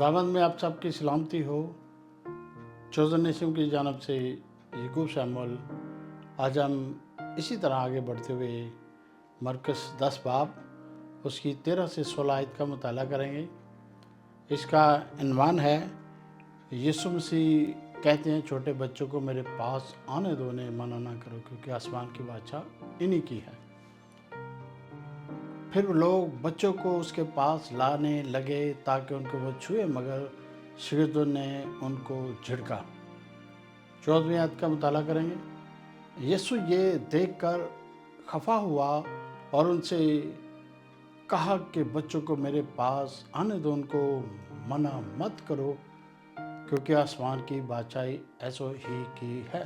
खुदावंद में आप सबकी सलामती हो। चोज़न नेशन की जानब से याकूब शैमुअल। आज हम इसी तरह आगे बढ़ते हुए मरकस 10 बाब उसकी 13 से 16 आयत का मुताला करेंगे। इसका इन्वान है, यीशु मसीह कहते हैं छोटे बच्चों को मेरे पास आने दो, उन्हें मना ना करो क्योंकि आसमान की बादशाह इन्हीं की है। फिर लोग बच्चों को उसके पास लाने लगे ताकि उनको वो छुए, मगर शागिर्दों ने उनको झिड़का। 14वीं आयत का मुताला करेंगे। यीशु ये देखकर खफा हुआ और उनसे कहा कि बच्चों को मेरे पास आने दो, उनको मना मत करो क्योंकि आसमान की बादशाही ऐसो ही की है।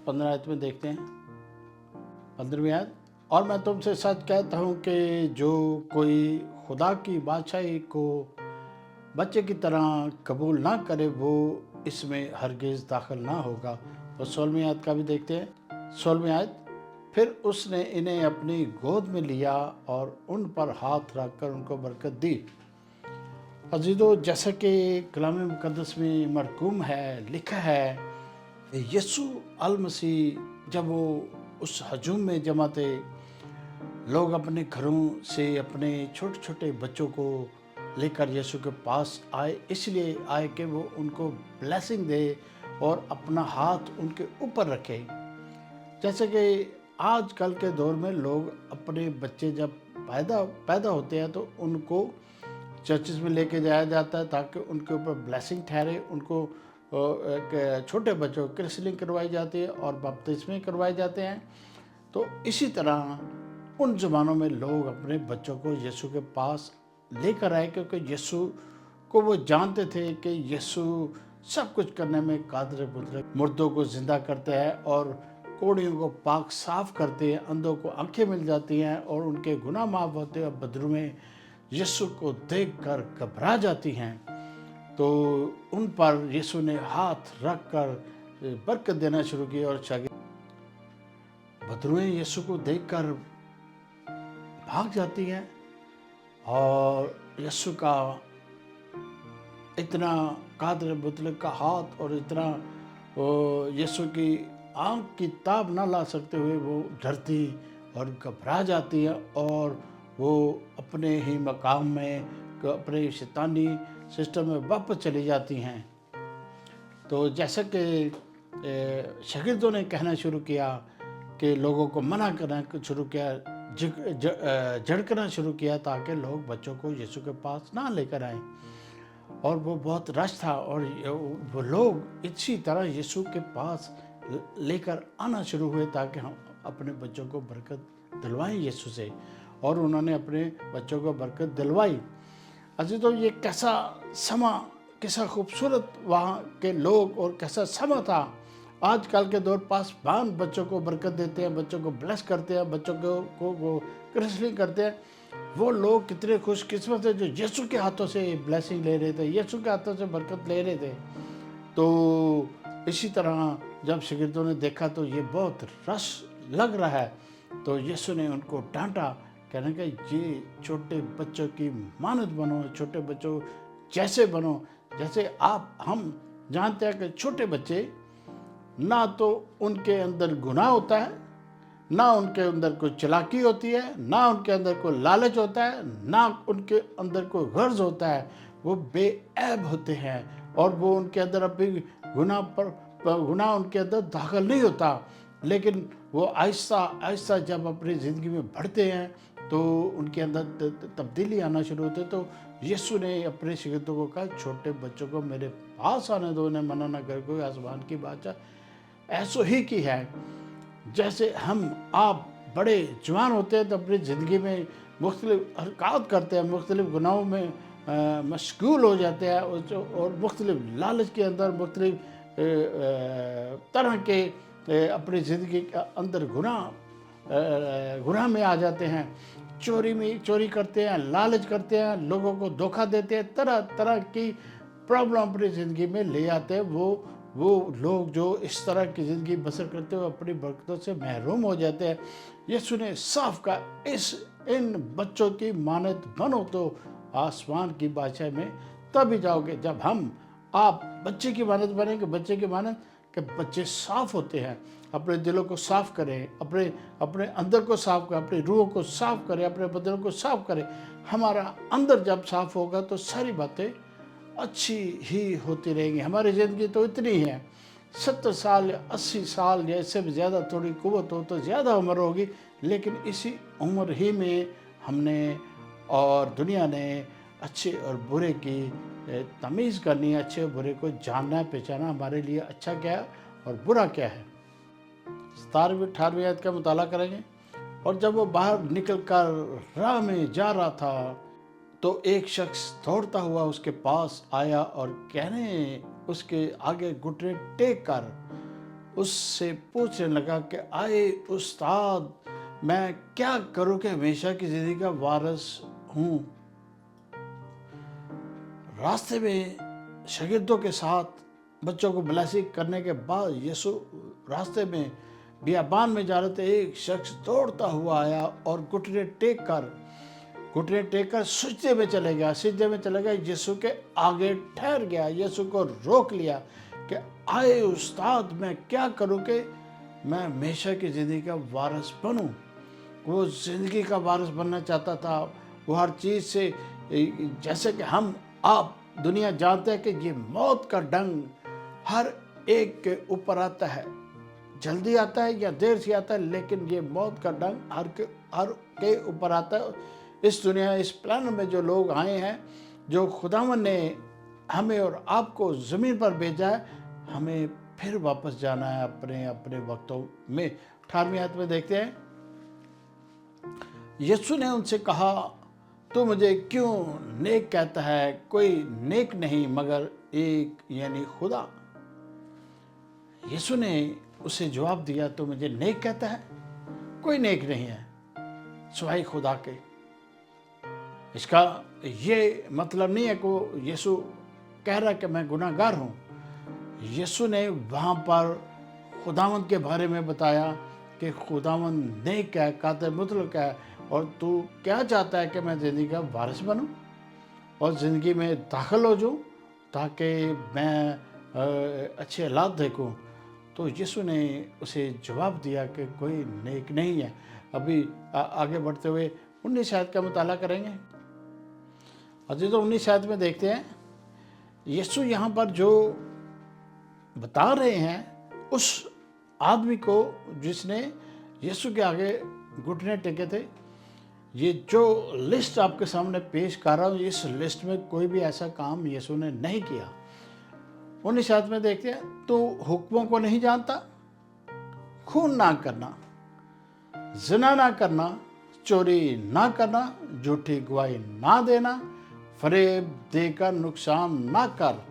15 आयत में देखते हैं। 15वीं आयत, और मैं तुमसे सच कहता हूँ कि जो कोई खुदा की बादशाही को बच्चे की तरह कबूल ना करे वो इसमें हरगिज़ दाखिल ना होगा। और 16वीं आयत का भी देखते हैं। 16वीं आयत, फिर उसने इन्हें अपनी गोद में लिया और उन पर हाथ रखकर उनको बरकत दी। अजीज़ो, जैसा कि कलाम मुक़द्दस में मरकूम है, लिखा है, यीशु अल मसीह जब वो उस हजूम में जमा थे, लोग अपने घरों से अपने छोटे छोटे बच्चों को लेकर यीशु के पास आए, इसलिए आए कि वो उनको ब्लेसिंग दे और अपना हाथ उनके ऊपर रखे। जैसे कि आजकल के दौर में लोग अपने बच्चे जब पैदा होते हैं तो उनको चर्चेस में लेके जाया जाता है ताकि उनके ऊपर ब्लेसिंग ठहरे। उनको छोटे बच्चों को क्रिस्लिंग करवाई जाती है और बपतिस्मे करवाए जाते हैं। तो इसी तरह उन ज़मानों में लोग अपने बच्चों को यीशु के पास लेकर आए क्योंकि यीशु को वो जानते थे कि यीशु सब कुछ करने में कादिर मुतलक, मुर्दों को ज़िंदा करते हैं और कोड़ियों को पाक साफ करते हैं, अंधों को आंखें मिल जाती हैं और उनके गुनाह माफ़ होते हैं। बदरूमें यीशु को देखकर घबरा जाती हैं। तो उन पर यीशु ने हाथ रख कर बरकत देना शुरू की और बदरूएं यीशु को देखकर भाग जाती हैं और यीशु का इतना कादिर मुतलक का हाथ और इतना यीशु की आँख की ताब ना ला सकते हुए वो डरती और घबरा जाती है और वो अपने ही मकाम में, अपने शैतानी सिस्टम में वापस चली जाती हैं। तो जैसे कि शागिर्दों ने कहना शुरू किया कि लोगों को मना करना शुरू किया, झड़कना शुरू किया ताकि लोग बच्चों को यीशु के पास ना लेकर आए। और वो बहुत रश था और वो लोग इसी तरह यीशु के पास लेकर आना शुरू हुए ताकि हम अपने बच्चों को बरकत दिलवाएं यीशु से। और उन्होंने अपने बच्चों को बरकत दिलवाई। अजी तो ये कैसा समा, कैसा खूबसूरत वहाँ के लोग और कैसा समा था। आजकल के दौर पासबान बच्चों को बरकत देते हैं, बच्चों को ब्लेस करते हैं, बच्चों को क्रिस्लिंग करते हैं। वो लोग कितने खुशकिस्मत है जो यीशु के हाथों से ब्लेसिंग ले रहे थे, यीशु के हाथों से बरकत ले रहे थे। तो इसी तरह जब शागिर्दों ने देखा तो ये बहुत रश लग रहा है, तो यीशु ने उनको डांटा, कहने का ये छोटे बच्चों की मानद बनो, छोटे बच्चों जैसे बनो जैसे हम जानते हैं कि छोटे बच्चे ना तो उनके अंदर गुनाह होता है, ना उनके अंदर कोई चालाकी होती है, ना उनके अंदर कोई लालच होता है, ना उनके अंदर कोई गर्ज होता है। वो बेऐब होते हैं और वो उनके अंदर अभी गुनाह उनके अंदर दाखिल नहीं होता। लेकिन वो आहिस्ता आहिस्ता जब अपनी ज़िंदगी में बढ़ते हैं तो उनके अंदर तब्दीली आना शुरू होती है। तो यीशु ने अपने शागिर्दों को कहा, छोटे बच्चों को मेरे पास आने दो, उन्हें मना न कर, कोई आसमान की बादशाह ऐसो ही की है। जैसे आप बड़े जवान होते हैं तो अपनी ज़िंदगी में मुख्तलिफ हरकत करते हैं, मुख्तलिफ गुनाहों में मशगूल हो जाते हैं और मुख्तलिफ लालच के अंदर मुख्तलिफ तरह के अपनी ज़िंदगी के अंदर गुनाह में आ जाते हैं। चोरी करते हैं, लालच करते हैं, लोगों को धोखा देते हैं, तरह तरह की प्रॉब्लम अपनी ज़िंदगी में ले आते हैं। वो लोग जो इस तरह की ज़िंदगी बसर करते हुए अपनी बरकतों से महरूम हो जाते हैं। यीशु ने साफ कहा, इन बच्चों की मानद बनो तो आसमान की बादशाह में तब ही जाओगे जब आप बच्चे की मानद बनेंगे। बच्चे की मानद कि बच्चे साफ होते हैं, अपने दिलों को साफ करें, अपने अंदर को साफ करें, अपनी रूह को साफ करें, अपने बदनों को साफ करें। हमारा अंदर जब साफ होगा तो सारी बातें अच्छी ही होती रहेंगी। हमारी ज़िंदगी तो इतनी ही है, 70 साल या 80 साल या इससे भी ज़्यादा थोड़ी कुव्वत हो तो ज़्यादा उम्र होगी, लेकिन इसी उम्र ही में हमने और दुनिया ने अच्छे और बुरे की तमीज़ करनी है, अच्छे और बुरे को जानना पहचाना, हमारे लिए अच्छा क्या है और बुरा क्या है। 17वीं 18वीं आयत का मुताला करेंगे। और जब वो बाहर निकल कर राह में जा रहा था तो एक शख्स दौड़ता हुआ उसके पास आया और कहने उसके आगे घुटने टेक कर उससे पूछने लगा कि आए उस्ताद, मैं क्या करूं कि हमेशा की ज़िंदगी का वारिस हूं। रास्ते में शागिर्दों के साथ बच्चों को ब्लेसिंग करने के बाद यीशु रास्ते में बियाबान में जा रहे थे। एक शख्स दौड़ता हुआ आया और घुटने टेक कर सजदे में चले गया। यीशु के आगे ठहर गया, यीशु को रोक लिया कि आए उस्ताद, मैं क्या करूं कि मैं हमेशा की ज़िंदगी का वारिस बनूं। वो ज़िंदगी का वारिस बनना चाहता था। वो हर चीज़ से, जैसे कि आप दुनिया जानते हैं कि ये मौत का डंग हर एक के ऊपर आता है, जल्दी आता है या देर से आता है, लेकिन ये मौत का डंग हर के ऊपर आता है। इस दुनिया, इस प्लान में जो लोग आए हैं, जो खुदावन ने हमें और आपको ज़मीन पर भेजा है, हमें फिर वापस जाना है अपने अपने वक्तों में। 18वीं आयत में देखते हैं, यीशु ने उनसे कहा, तू मुझे क्यों नेक कहता है? कोई नेक नहीं मगर एक, यानी खुदा। यीशु ने उसे जवाब दिया, तो मुझे नेक कहता है? कोई नेक नहीं है सिवाय खुदा के। इसका ये मतलब नहीं है कि यीशु कह रहा है कि मैं गुनाहगार हूँ। यीशु ने वहाँ पर खुदावंद के बारे में बताया कि खुदावंद नेक है, कादिर मुतलक है, और तू क्या चाहता है कि मैं ज़िंदगी का वारिस बनूं और ज़िंदगी में दाखिल हो जाऊं ताकि मैं अच्छे हालात देखूं। तो यीशु ने उसे जवाब दिया कि कोई नेक नहीं है। अभी आगे बढ़ते हुए 19 आयत का मुताला करेंगे। अजी तो 19 आयत में देखते हैं, यीशु यहाँ पर जो बता रहे हैं उस आदमी को जिसने यीशु के आगे घुटने टेके थे। ये जो लिस्ट आपके सामने पेश कर रहा हूँ, इस लिस्ट में कोई भी ऐसा काम यीशु ने नहीं किया। 19 आयत में देखते हैं, तो हुक्मों को नहीं जानता? खून ना करना, ज़िना ना करना, चोरी ना करना, झूठी गवाही ना देना, फरेब देकर नुकसान ना कर,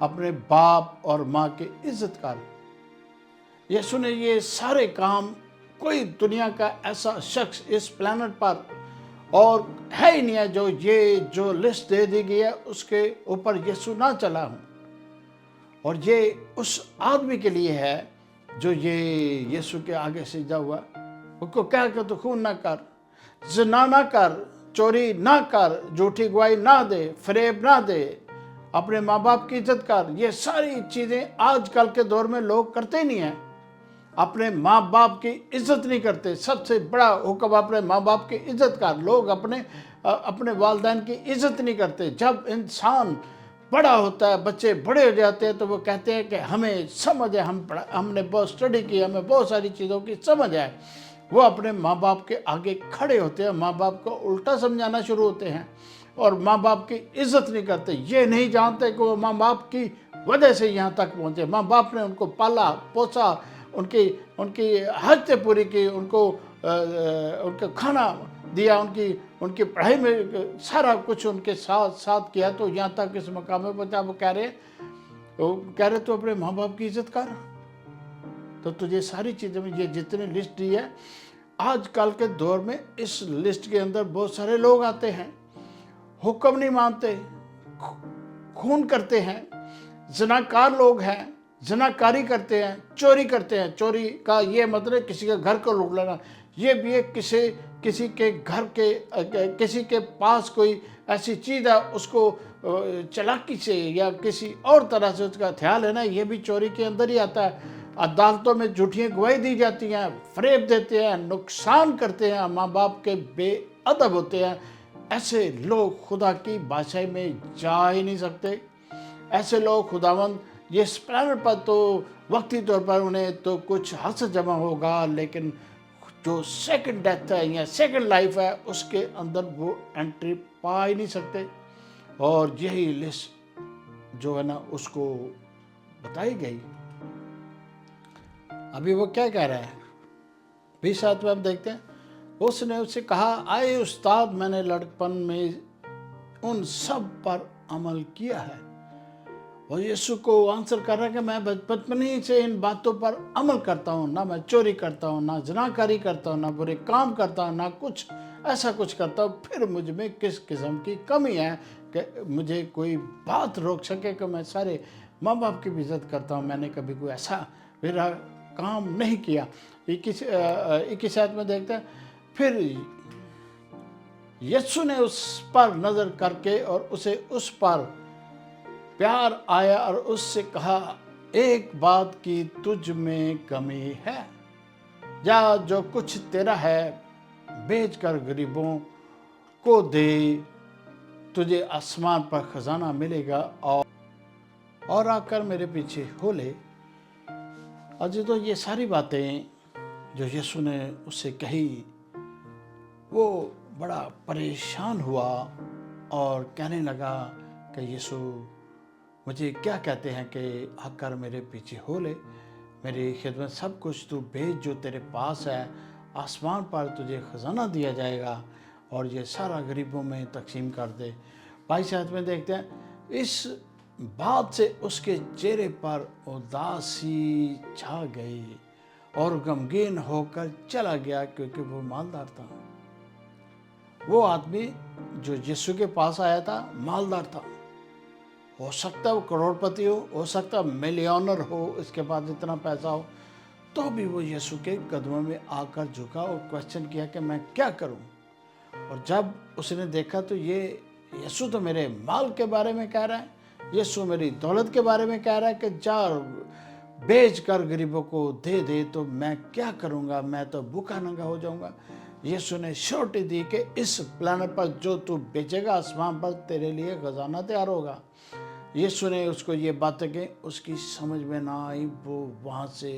अपने बाप और माँ की इज्जत कर। यीशु ने ये सारे काम, कोई दुनिया का ऐसा शख्स इस प्लेनेट पर और है ही नहीं है जो लिस्ट दे दी गई है उसके ऊपर यीशु ना चला हूँ। और ये उस आदमी के लिए है जो ये यीशु के आगे सीधा हुआ। उसको क्या कर, तो खून ना कर, ज़िना ना कर, चोरी ना कर, झूठी गवाही ना दे, फरेब ना दे, अपने माँ बाप की इज्जत कर। ये सारी चीज़ें आजकल के दौर में लोग करते ही नहीं हैं। अपने माँ बाप की इज्जत नहीं करते। सबसे बड़ा हुक्म अपने माँ बाप की इज्जत कर। लोग अपने वालिदैन की इज्जत नहीं करते। जब इंसान बड़ा होता है, बच्चे बड़े हो जाते हैं, तो वो कहते हैं कि हमें समझ है, हमने बहुत स्टडी की, हमें बहुत सारी चीज़ों की समझ है। वो अपने माँ बाप के आगे खड़े होते हैं, माँ बाप को उल्टा समझाना शुरू होते हैं और माँ बाप की इज्जत नहीं करते। ये नहीं जानते कि वो माँ बाप की वजह से यहाँ तक पहुँचे। माँ बाप ने उनको पाला पोसा, उनकी हजतें पूरी की, उनको खाना दिया, उनकी पढ़ाई में सारा कुछ उनके साथ किया, तो यहाँ तक इस मकाम में पहुँचा। वो कह रहे तो अपने माँ बाप की इज्जत कर। तो तुझे सारी चीज़ों में ये जितनी लिस्ट दी है, आजकल के दौर में इस लिस्ट के अंदर बहुत सारे लोग आते हैं, हुक्म नहीं मानते, खून करते हैं, ज़िनाकार लोग हैं, ज़िनाकारी करते हैं, चोरी करते हैं। चोरी का ये मतलब किसी के घर को लूट लेना। ये भी एक किसी के घर के किसी के पास कोई ایسی چیز ہے اس کو چلاکی سے یا کسی اور طرح سے اس کا خیال ہے نا، یہ بھی چوری کے اندر ہی آتا ہے۔ عدالتوں میں جھوٹیاں گواہی دی جاتی ہیں، فریب دیتے ہیں، نقصان کرتے ہیں، ماں باپ کے بے ادب ہوتے ہیں۔ ایسے لوگ خدا کی بادشاہی میں جا ہی نہیں سکتے۔ ایسے لوگ خداوند یہ اسپلینر پر تو وقتی طور پر انہیں تو کچھ حسد جمع ہوگا، لیکن جو سیکنڈ ڈیتھ ہے یا سیکنڈ لائف ہے اس کے اندر وہ انٹری پا ہی نہیں سکتے۔ اور یہی لسٹ جو ہے نا اس کو بتائی گئی۔ ابھی وہ کیا کہہ رہا ہے 20 آیت میں ہم دیکھتے ہیں، اس نے اس سے کہا، آئے استاد، میں نے لڑکپن میں ان سب پر عمل کیا ہے۔ اور یسوع کو آنسر کر رہا ہے کہ میں بچپن ہی سے ان باتوں پر عمل کرتا ہوں، نہ میں چوری کرتا ہوں، نہ زناکاری کرتا ہوں، نہ برے کام کرتا ہوں، نہ کچھ ایسا کچھ کرتا ہوں۔ پھر مجھ میں کس قسم کی کمی ہے کہ مجھے کوئی بات روک سکے کہ میں سارے ماں باپ کی بھی عزت کرتا ہوں؟ میں نے کبھی کوئی ایسا میرا کام نہیں کیا۔ 21 آیت میں دیکھتے ہیں، پھر یسوع نے اس پر نظر کر کے اور اسے اس پر پیار آیا اور اس سے کہا، ایک بات کی تجھ میں کمی ہے، جا جو کچھ تیرا ہے بیچ کر غریبوں کو دے، تجھے آسمان پر خزانہ ملے گا، اور آ کر میرے پیچھے ہو لے۔ تو یہ ساری باتیں جو یسوع نے اس سے کہی، وہ بڑا پریشان ہوا اور کہنے لگا کہ یسوع مجھے کیا کہتے ہیں کہ آ کر میرے پیچھے ہو لے، میری خدمت سب کچھ تو بیچ جو تیرے پاس ہے، آسمان پر تجھے خزانہ دیا جائے گا، اور یہ سارا غریبوں میں تقسیم کر دے۔ 22 آیت میں دیکھتے ہیں، اس بات سے اس کے چہرے پر اداسی چھا گئی اور غمگین ہو کر چلا گیا، کیونکہ وہ مالدار تھا۔ وہ آدمی جو یسوع کے پاس آیا تھا مالدار تھا، ہو سکتا ہے وہ کروڑ پتی ہو سکتا ہے ملینر ہو، اس کے پاس اتنا پیسہ ہو، تو بھی وہ یسوع کے قدموں میں آ کر جھکا اور کوشچن کیا کہ میں کیا کروں۔ اور جب اس نے دیکھا تو یہ یسوع تو میرے مال کے بارے میں کہہ رہا ہے، یسوع میری دولت کے بارے میں کہہ رہا ہے کہ جا بیچ کر غریبوں کو دے تو میں کیا کروں گا، میں تو بھوکا ننگا ہو جاؤں گا۔ یسوع نے شورٹی دی کہ اس پلانٹ پر جو تو بیچے گا، آسمان پر تیرے لیے خزانہ تیار ہوگا۔ یسوع نے اس کو یہ باتیں کہ اس کی سمجھ میں نہ آئی، وہ وہاں سے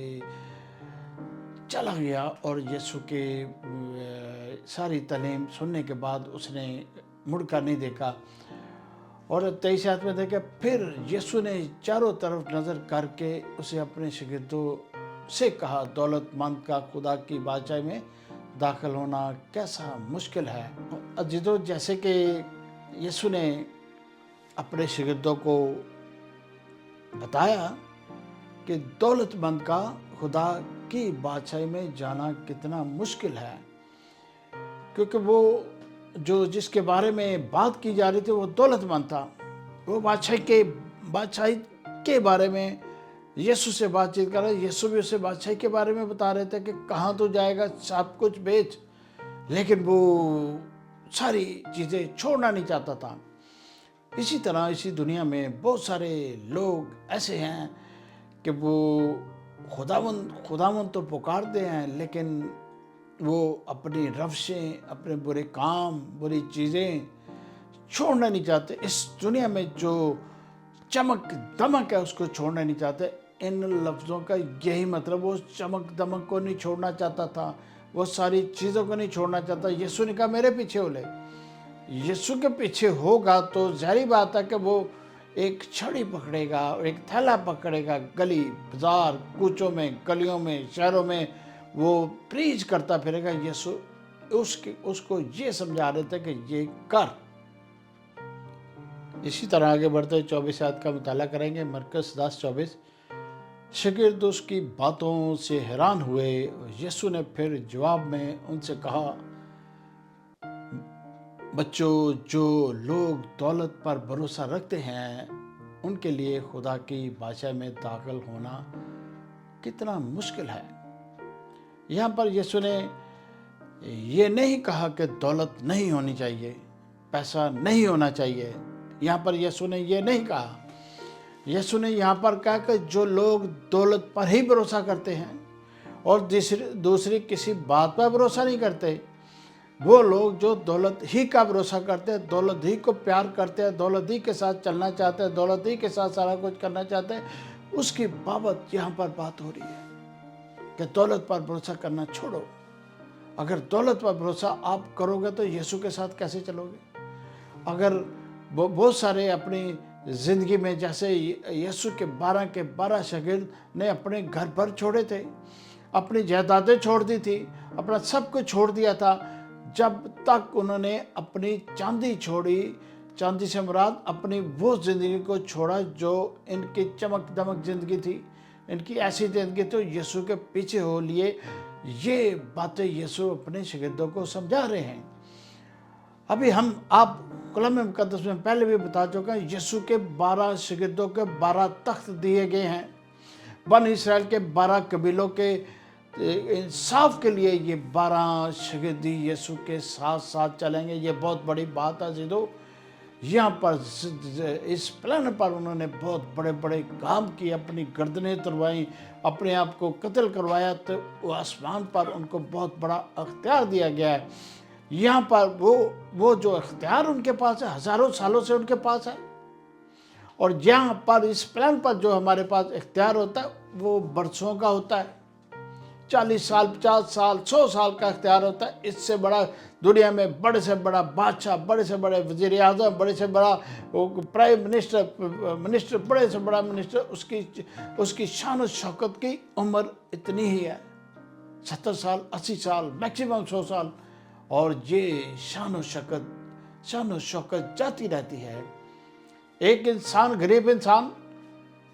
چلا گیا، اور یسوع کے ساری تعلیم سننے کے بعد اس نے مڑ کر نہیں دیکھا۔ اور 23 آیت میں دیکھا، پھر یسوع نے چاروں طرف نظر کر کے اسے اپنے شاگردوں سے کہا، دولت مند کا خدا کی بادشاہی میں داخل ہونا کیسا مشکل ہے۔ جیسے کہ یسوع نے اپنے شاگردوں کو بتایا کہ دولت مند کا خدا کی بادشاہی میں جانا کتنا مشکل ہے، کیونکہ وہ جس کے بارے میں بات کی جا رہی تھی وہ دولت مند تھا۔ وہ بادشاہی کے بارے میں یسوع سے بات چیت کر رہا ہے، یسوع بھی اسے بادشاہی کے بارے میں بتا رہے تھے کہ کہاں تو جائے گا، سب کچھ بیچ، لیکن وہ ساری چیزیں چھوڑنا نہیں چاہتا تھا۔ اسی طرح اسی دنیا میں بہت سارے لوگ ایسے ہیں کہ وہ خداوند تو پکارتے ہیں، لیکن وہ اپنی روشیں، اپنے برے کام، بری چیزیں چھوڑنا نہیں چاہتے۔ اس دنیا میں جو چمک دمک ہے اس کو چھوڑنا نہیں چاہتے۔ ان لفظوں کا یہی مطلب، وہ چمک دمک کو نہیں چھوڑنا چاہتا تھا، وہ ساری چیزوں کو نہیں چھوڑنا چاہتا۔ یسوع نے کہا میرے پیچھے ہو لے۔ یسوع کے پیچھے ہوگا تو ظاہری بات ہے کہ وہ ایک چھڑی پکڑے گا، ایک تھیلا پکڑے گا، گلی بازار کوچوں میں، گلیوں میں، شہروں میں وہ پریچ کرتا پھرے گا۔ یسوع اس کو یہ سمجھا رہے تھے کہ یہ کر۔ اسی طرح آگے بڑھتے 24 آیت کا مطالعہ کریں گے، مرکز 10:24۔ شاگرد اس کی باتوں سے حیران ہوئے۔ یسوع نے پھر جواب میں ان سے کہا، بچوں، جو لوگ دولت پر بھروسہ رکھتے ہیں ان کے لیے خدا کی بادشاہی میں داخل ہونا کتنا مشکل ہے۔ یہاں پر یسوع نے یہ نہیں کہا کہ دولت نہیں ہونی چاہیے، पैसा नहीं होना चाहिए। यहाँ पर यीशु ने ये नहीं कहा। यीशु ने यहाँ पर कहा कि जो लोग दौलत पर ही भरोसा करते हैं और दूसरी किसी बात पर भरोसा नहीं करते, वो लोग जो दौलत ही का भरोसा करते हैं, दौलत ही को प्यार करते हैं, दौलत ही के साथ चलना चाहते हैं, दौलत ही के साथ सारा कुछ करना चाहते हैं, उसकी बाबत यहाँ पर बात हो रही है कि दौलत पर भरोसा करना छोड़ो। अगर दौलत पर भरोसा आप करोगे तो यीशु के साथ कैसे चलोगे? अगर बहुत सारे अपनी ज़िंदगी में, जैसे यीशु के 12 शागिर्द ने अपने घर पर छोड़े थे, अपनी जायदादें छोड़ दी थी, अपना सब कुछ छोड़ दिया था, जब तक उन्होंने अपनी चांदी छोड़ी, चांदी से मुराद अपनी वो ज़िंदगी को छोड़ा जो इनकी चमक दमक ज़िंदगी थी, इनकी ऐसी ज़िंदगी तो यीशु के पीछे हो लिए। ये बातें यीशु अपने शागिर्दों को समझा रहे हैं। अभी आप कलाम मुक़द्दस में पहले भी बता चुका है, यीशु के 12 शागिर्दों के 12 तख्त दिए गए हैं। बन इस्राएल के 12 कबीलों के इंसाफ के लिए ये 12 शागिर्दी यीशु के साथ साथ चलेंगे। ये बहुत बड़ी बात है जिदो। यहाँ पर इस प्लान पर उन्होंने बहुत बड़े बड़े काम किए, अपनी गर्दनें तुड़वाई, अपने आप को कत्ल करवाया, तो वो आसमान पर उनको बहुत बड़ा अख्तियार दिया गया है। यहाँ पर वो जो अख्तियार उनके पास है, हज़ारों सालों से उनके पास है। और यहाँ पर इस प्लान पर जो हमारे पास इख्तियार होता है वो बरसों का होता है। 40 साल, 50 साल, 100 साल का इख्तियार होता है। इससे बड़ा दुनिया में बड़े से बड़ा बादशाह, बड़े से बड़े वज़ीर आज़म, बड़े से बड़ा प्राइम मिनिस्टर, बड़े से बड़ा मिनिस्टर, उसकी शान और शौकत की उम्र इतनी ही है, 70 साल, 80 साल, मैक्सिमम 100 साल। और ये शान और शौकत जाती रहती है। एक इंसान, गरीब इंसान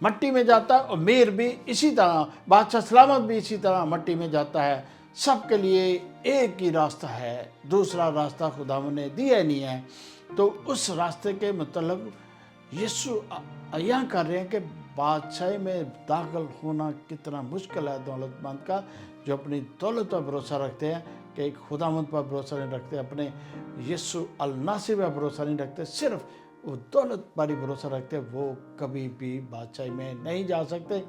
मट्टी में जाता है, और अमीर भी इसी तरह, बादशाह सलामत भी इसी तरह मट्टी में जाता है। सबके लिए एक ही रास्ता है, दूसरा रास्ता खुदावंद ने दिया नहीं है। तो उस रास्ते के मतलब यीशु यहाँ कर रहे हैं कि बादशाही में दाखिल होना कितना मुश्किल है दौलतमंद का, जो अपनी दौलत पर भरोसा रखते हैं, कि खुदावंद पर भरोसा नहीं रखते, अपने यीशु अल नासिर पर भरोसा नहीं रखते, सिर्फ वो दौलत पर ही भरोसा रखते, वो कभी भी बादशाही में नहीं जा सकते।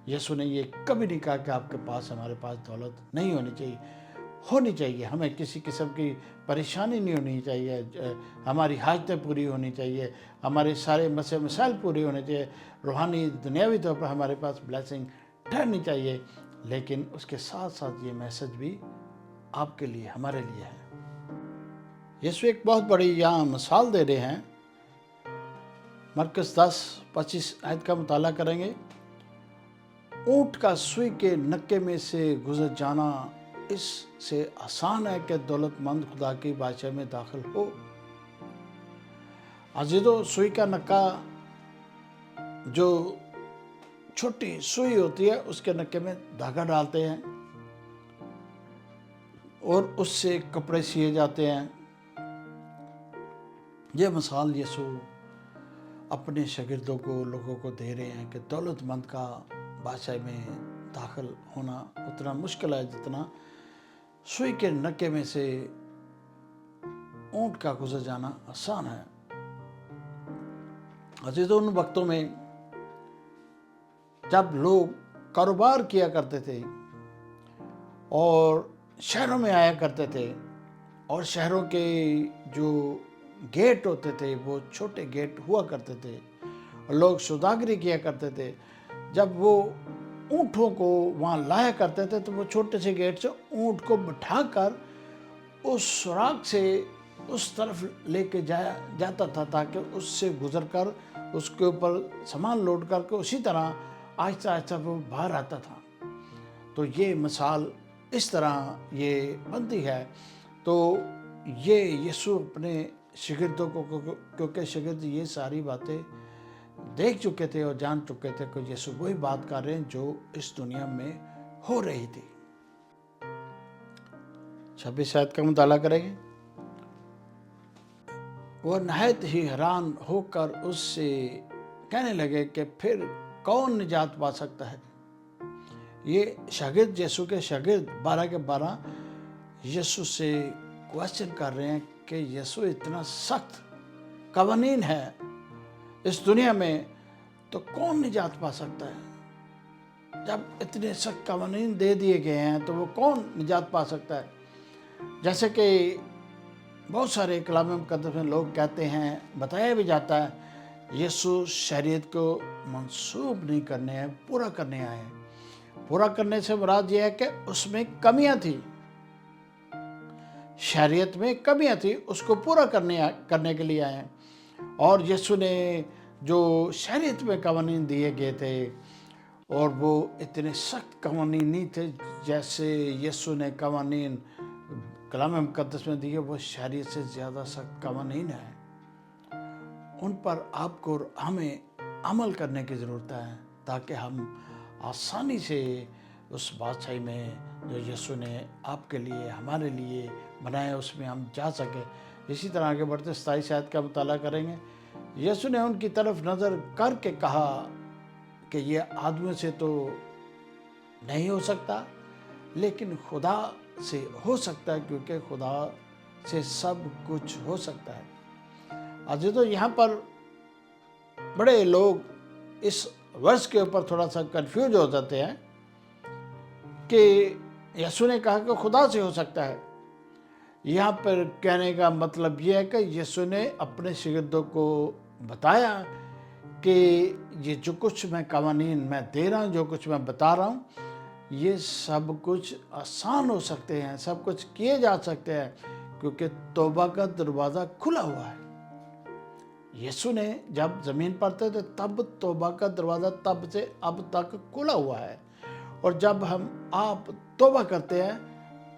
यीशु ने ये कभी नहीं कहा कि आपके पास, हमारे पास दौलत नहीं होनी चाहिए। हमें किसी किस्म की परेशानी नहीं होनी चाहिए, हमारी हाजतें पूरी होनी चाहिए, हमारे सारे मसाइल पूरे होने चाहिए, रूहानी दुनियावी तौर पर हमारे पास ब्लेसिंग ठहरनी चाहिए। लेकिन उसके साथ साथ ये मैसेज भी आपके लिए, हमारे लिए है। यीशु एक बहुत बड़ी यहाँ मिसाल दे रहे हैं। मरकस 10:25 आयत का मुताला करेंगे। ऊँट का सुई के नक्के में से गुजर जाना इससे आसान है कि दौलतमंद खुदा की बादशाही में दाखिल हो। अजीजों, सुई का नक्का, जो छोटी सुई होती है, उसके नक्के में धागा डालते हैं और उससे कपड़े सिए जाते हैं। ये मिसाल यीशु अपने शागिर्दों को, लोगों को दे रहे हैं कि दौलतमंद का बादशाही में दाखिल होना उतना मुश्किल है जितना सुई के नक्के में से ऊँट का गुजर जाना आसान है। अजीजों, उन वक्तों में जब लोग कारोबार किया करते थे और शहरों में आया करते थे, और शहरों के जो गेट होते थे वो छोटे गेट हुआ करते थे, और लोग सौदागरी किया करते थे। जब वो ऊँटों को वहाँ लाया करते थे तो वो छोटे से गेट से ऊँट को बिठाकर उस सुराग से उस तरफ लेके जाता था, ताकि उससे गुजरकर उसके ऊपर सामान लोड करके उसी तरह आहिस्ता आहिस्ता वो बाहर आता था। तो ये मिसाल इस तरह ये बनती है। तो ये यीशु अपने शागिर्दों को, क्योंकि शागिर्द ये सारी बातें देख चुके थे और जान चुके थे कि यीशु वही बात कर रहे हैं जो इस दुनिया में हो रही थी। 26 आयत का मुताला करेंगे। वह नहायत ही हैरान होकर उससे कहने लगे कि फिर कौन निजात पा सकता है। ये शागिर्द, यीशु के शागिर्द 12 के 12 यीशु से क्वेश्चन कर रहे हैं کہ یسوع اتنا سخت قوانین ہے اس دنیا میں، تو کون نجات پا سکتا ہے؟ جب اتنے سخت قوانین دے دیے گئے ہیں تو وہ کون نجات پا سکتا ہے؟ جیسے کہ بہت سارے کلام مقدس میں لوگ کہتے ہیں، بتایا بھی جاتا ہے، یسوع شریعت کو منسوخ نہیں کرنے ہیں، پورا کرنے آئے ہیں۔ پورا کرنے سے مراد یہ ہے کہ اس میں کمیاں تھیں، شریعت میں کمیاں تھیں، اس کو پورا کرنے کے لیے آئے ہیں۔ اور یسوع نے جو شریعت میں قوانین دیے گئے تھے، اور وہ اتنے سخت قوانین نہیں تھے جیسے یسوع نے قوانین کلام مقدس میں دیے، وہ شریعت سے زیادہ سخت قوانین ہیں۔ ان پر آپ کو اور ہمیں عمل کرنے کی ضرورت ہے، تاکہ ہم آسانی سے اس بادشاہی میں جو یسوع نے آپ کے لیے ہمارے لیے بنایا اس میں ہم جا سکیں۔ اسی طرح آگے بڑھتے 27 آیت کا مطالعہ کریں گے۔ یسوع نے ان کی طرف نظر کر کے کہا کہ یہ آدمیوں سے تو نہیں ہو سکتا، لیکن خدا سے ہو سکتا ہے، کیونکہ خدا سے سب کچھ ہو سکتا ہے۔ عزیزو، یہاں پر بڑے لوگ اس ورس کے اوپر تھوڑا سا کنفیوز ہو جاتے ہیں کہ یسوع نے کہا کہ خدا سے ہو سکتا ہے۔ یہاں پر کہنے کا مطلب یہ ہے کہ یسوع نے اپنے شاگردوں کو بتایا کہ یہ جو کچھ میں قوانین میں دے رہا ہوں، جو کچھ میں بتا رہا ہوں، یہ سب کچھ آسان ہو سکتے ہیں، سب کچھ کیے جا سکتے ہیں، کیونکہ توبہ کا دروازہ کھلا ہوا ہے۔ یسوع نے جب زمین پر تھے تب توبہ کا دروازہ تب سے اب تک کھلا ہوا ہے، اور جب آپ توبہ کرتے ہیں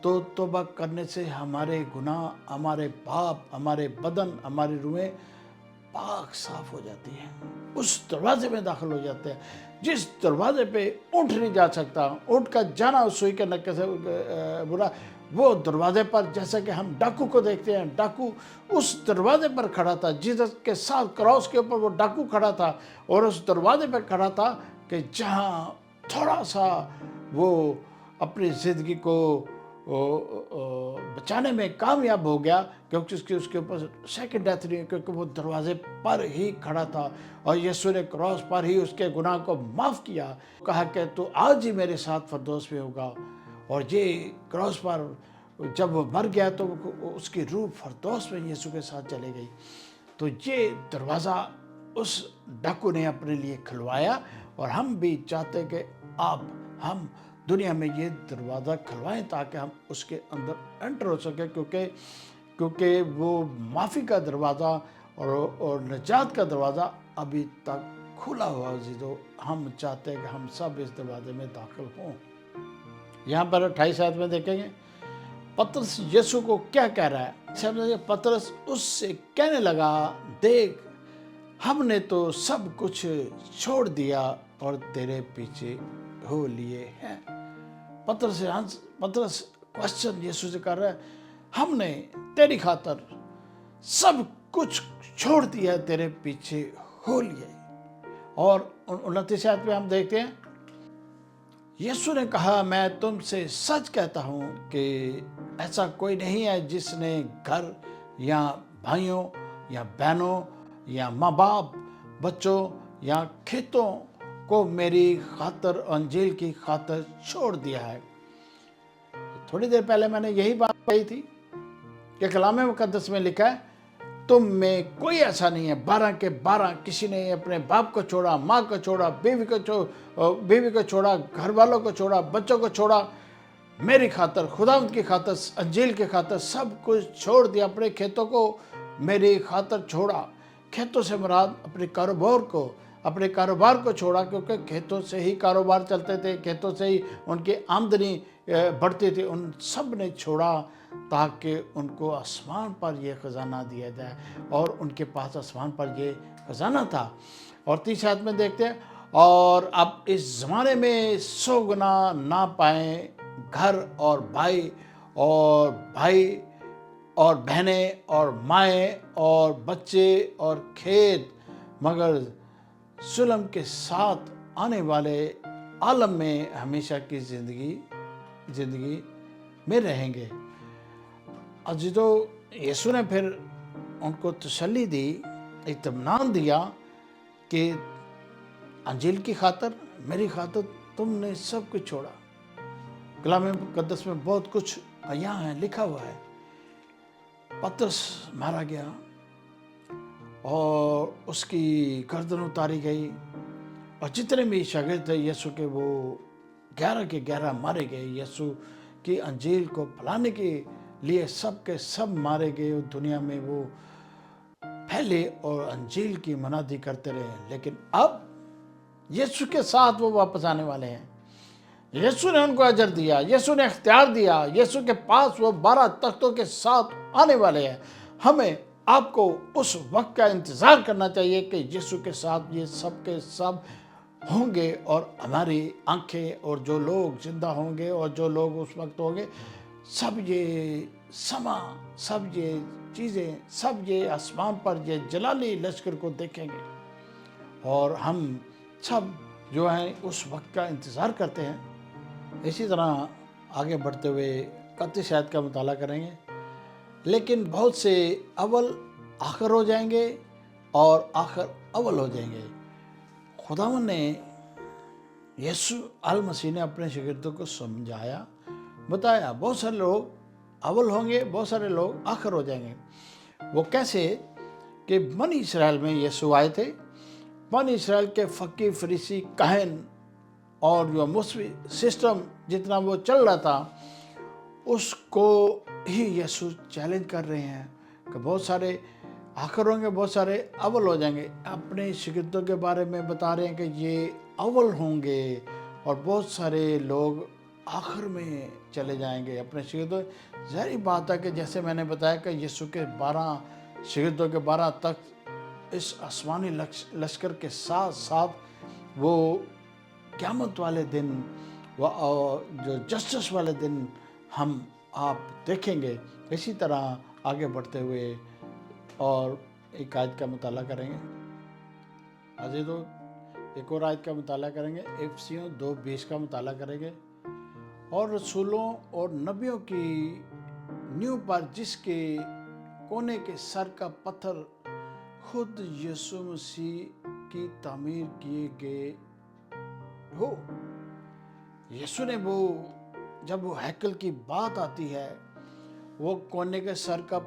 تو توبہ کرنے سے ہمارے گناہ، ہمارے پاپ، ہمارے بدن، ہماری روحیں پاک صاف ہو جاتی ہیں، اس دروازے میں داخل ہو جاتے ہیں جس دروازے پہ اونٹ نہیں جا سکتا۔ اونٹ کا جانا سوئی کے نکے سے برا، وہ دروازے پر جیسا کہ ہم ڈاکو کو دیکھتے ہیں، ڈاکو اس دروازے پر کھڑا تھا، جیسس کے ساتھ کراس کے اوپر وہ ڈاکو کھڑا تھا، اور اس دروازے پہ کھڑا تھا کہ جہاں تھوڑا سا وہ اپنی زندگی کو بچانے میں کامیاب ہو گیا، کیونکہ اس کے اوپر سیکنڈ ڈیتھ نہیں، کیونکہ وہ دروازے پر ہی کھڑا تھا، اور یسوع نے کراس پر ہی اس کے گناہ کو معاف کیا، کہا کہ تو آج ہی میرے ساتھ فردوس میں ہوگا۔ اور یہ کراس پر جب وہ مر گیا تو اس کی روح فردوس میں یسوع کے ساتھ چلے گئی۔ تو یہ دروازہ اس ڈاکو نے اپنے لیے کھلوایا، اور ہم بھی چاہتے کہ ہم دنیا میں یہ دروازہ کھلوائیں تاکہ ہم اس کے اندر انٹر ہو سکیں، کیونکہ وہ معافی کا دروازہ اور نجات کا دروازہ ابھی تک کھلا ہوا عزیزو۔ ہم چاہتے ہیں کہ ہم سب اس دروازے میں داخل ہوں۔ یہاں پر 28 آیت میں دیکھیں گے پطرس یسوع کو کیا کہہ رہا ہے۔ پطرس اس سے کہنے لگا، دیکھ ہم نے تو سب کچھ چھوڑ دیا اور تیرے پیچھے ہو لیے ہیں۔ پطرس کوسچن یسوع سے کر رہا ہے، ہم نے تیری خاطر سب کچھ چھوڑ دیا، تیرے پیچھے ہو لیے۔ اور 29 آیت میں ہم دیکھتے ہیں، یسوع نے کہا، میں تم سے سچ کہتا ہوں کہ ایسا کوئی نہیں ہے جس نے گھر یا بھائیوں یا بہنوں یا ماں باپ، بچوں یا کھیتوں کو میری خاطر، انجیل کی خاطر چھوڑ دیا ہے۔ تھوڑی دیر پہلے میں نے یہی بات کہی تھی کہ کلام مقدس میں لکھا ہے، تم میں کوئی ایسا نہیں ہے 12 کے 12 کسی نے اپنے باپ کو چھوڑا، ماں کو چھوڑا، بیوی کو چھوڑا، گھر والوں کو چھوڑا، بچوں کو چھوڑا، میری خاطر، خداوند کی خاطر، انجیل کی خاطر سب کچھ چھوڑ دیا، اپنے کھیتوں کو میری خاطر چھوڑا۔ کھیتوں سے مراد اپنے کاروبار کو چھوڑا، کیونکہ کھیتوں سے ہی کاروبار چلتے تھے، کھیتوں سے ہی ان کی آمدنی بڑھتی تھی، ان سب نے چھوڑا تاکہ ان کو آسمان پر یہ خزانہ دیا جائے، اور ان کے پاس آسمان پر یہ خزانہ تھا۔ اور 30 آیت میں دیکھتے ہیں، اور اب اس زمانے میں 100 گنا نہ پائیں گھر اور بھائی اور بہنیں اور مائیں اور بچے اور کھیت، مگر سلم کے ساتھ آنے والے عالم میں ہمیشہ کی زندگی میں رہیں گے۔ عزیزو، यीशु ने फिर उनको तसल्ली दी, इत्मीनान दिया कि अंजील की खातर, मेरी खातर तुमने सब कुछ छोड़ा। कलाम मुकद्दस में बहुत कुछ यहाँ है, लिखा हुआ है। पतरस मारा गया और उसकी गर्दन उतारी गई, और जितने भी शागिर्द थे यीशु के वो 11 के 11 मारे गए। यीशु की अंजील को फैलाने के लिए सब के सब मारे गए, और दुनिया में वो फैले और अंजील की मनादी करते रहे। लेकिन अब यीशु के साथ वो वापस आने वाले हैं। यीशु ने उनको अजर दिया, यीशु ने इख्तियार दिया, यीशु के पास वो 12 तख्तों के साथ आने वाले हैं। हमें आपको उस वक्त का इंतज़ार करना चाहिए कि यीशु के साथ ये सब के सब होंगे, और हमारी आंखें और जो लोग जिंदा होंगे और जो लोग उस वक्त होंगे, सब ये समा, सब ये चीज़ें, सब ये आसमान पर ये जलाली लश्कर को देखेंगे, और हम सब जो हैं उस वक्त का इंतज़ार करते हैं। इसी तरह आगे बढ़ते हुए 31 आयत का मुताला करेंगे। लेकिन बहुत से अव्वल आखिर हो जाएंगे और आखिर अव्वल हो जाएंगे। खुदावंद ने, यीशु अल मसीह ने अपने शागिर्दों को समझाया, बताया, बहुत सारे लोग अव्वल होंगे, बहुत सारे लोग आखिर हो जाएंगे। वो कैसे कि बनी इसराइल में यीशु आए थे, बनी इसराइल के फकीर, फरीसी, काहन और जो मुस्लिम सिस्टम जितना वो चल रहा था, उसको ही यीशु चैलेंज कर रहे हैं कि बहुत सारे आखिर होंगे, बहुत सारे अव्वल हो जाएंगे। अपने शागिर्दों के बारे में बता रहे हैं कि ये अव्वल होंगे और बहुत सारे लोग आखिर में चले जाएंगे। अपने शागिर्दों, ज़ाहिर बात है कि जैसे मैंने बताया कि यीशु के 12 शागिर्दों के 12 तख्त इस आसमानी लश्कर के साथ साथ वो क़यामत वाले दिन, वो जो जस्टिस वाले दिन हम आप देखेंगे। इसी तरह आगे बढ़ते हुए और एक आयत का मुताला करेंगे। अज़ीज़ों, एक और आयत का मुताला करेंगे, इफिसियों 2:20 का मुताला करेंगे। और रसूलों और नबियों की नींव पर जिसके कोने के सर का पत्थर खुद यीशु मसीह की तामीर किए गए हो। यीशु ने वो, जब वो हैकल की बात आती है, वो कोने के सर का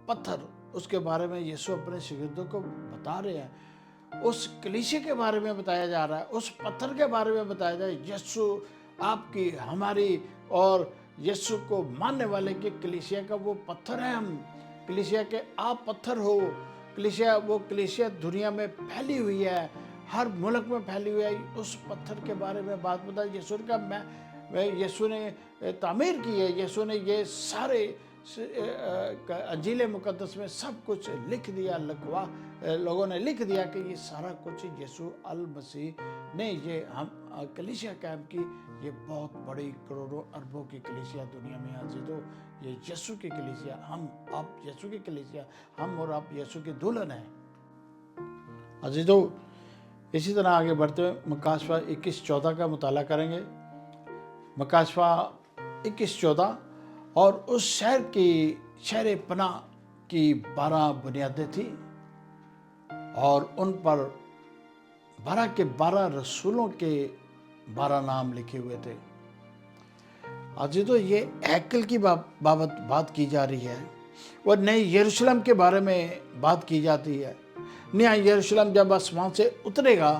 पत्थर, उसके बारे में यीशु अपने शागिर्दों को बता रहे हैं। उस कलीसिया के बारे में बताया जा रहा है, उस पत्थर के बारे में बताया जा रहा है। यीशु आपकी, हमारी और यीशु को मानने वाले की कलीसिया का वो पत्थर है। हम कलीसिया के आप पत्थर हो। कलीसिया, वो कलीसिया दुनिया में फैली हुई है, हर मुल्क में फैली हुई है। उस पत्थर के बारे में बात बताई। यीशु का यीशु ने तामीर की है। यीशु ने ये सारे अंजील मुकद्दस में सब कुछ लिख दिया, लोगों ने लिख दिया कि ये सारा कुछ यीशु अल मसीह ने, ये हम कलीसिया कैंप की, ये बहुत बड़ी करोड़ों अरबों की कलीसिया दुनिया में हाजिर हो, ये यीशु की कलीसिया, हम आप यीशु की कलीसिया, हम और आप यीशु के दुल्हन हैं। अजीजों, इसी तरह आगे बढ़ते हुए मकाशवा 21:14 का मुताला करेंगे। मकाशवा 21:14, और उस शहर की शहर पनाह की 12 बुनियादें थी, और उन पर 12 के 12 रसूलों के 12 नाम लिखे हुए थे। अजीजों, ये हैकल की बाबत बात की जा रही है, और नई यरूशलेम के बारे में बात की जाती है। नया यरूशलेम जब आसमान से उतरेगा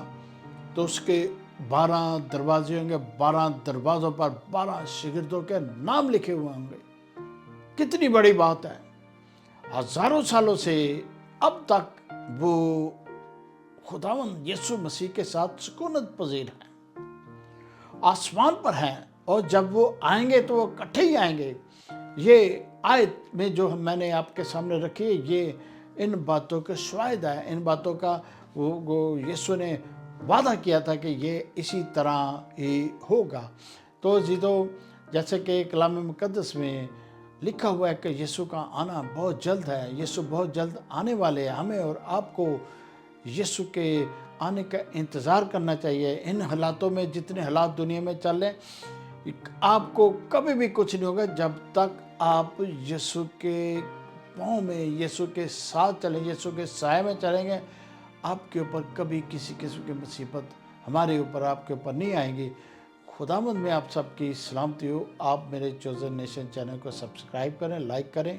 तो उसके 12 दरवाजे होंगे, 12 दरवाज़ों पर 12 शागिर्दों के नाम लिखे हुए होंगे। कितनी बड़ी बात है। हजारों सालों से अब तक वो खुदावंद यीशु मसीह के साथ सुकूनत पजीर हैं, आसमान पर हैं, और जब वो आएंगे तो वो इकट्ठे ही आएंगे। ये आयत में जो मैंने आपके सामने रखी है, ये इन बातों के शाहिद है। इन बातों का वो यीशु ने वादा किया था कि ये इसी तरह ही होगा। तो जीदो, जैसे कि कलाम मुकद्दस में लिखा हुआ है कि यीशु का आना बहुत जल्द है, यीशु बहुत जल्द आने वाले हैं। हमें और आपको यीशु के आने का इंतज़ार करना चाहिए। इन हालातों में, जितने हालात दुनिया में चल रहे, आपको कभी भी कुछ नहीं होगा जब तक आप यीशु के پاؤں میں یسوع کے ساتھ چلیں، یسوع کے سائے میں چلیں گے، آپ کے اوپر کبھی کسی قسم کی مصیبت ہمارے اوپر، آپ کے اوپر نہیں آئیں گی۔ خداوند میں آپ سب کی سلامتی ہو۔ آپ میرے چوزن نیشن چینل کو سبسکرائب کریں، لائک کریں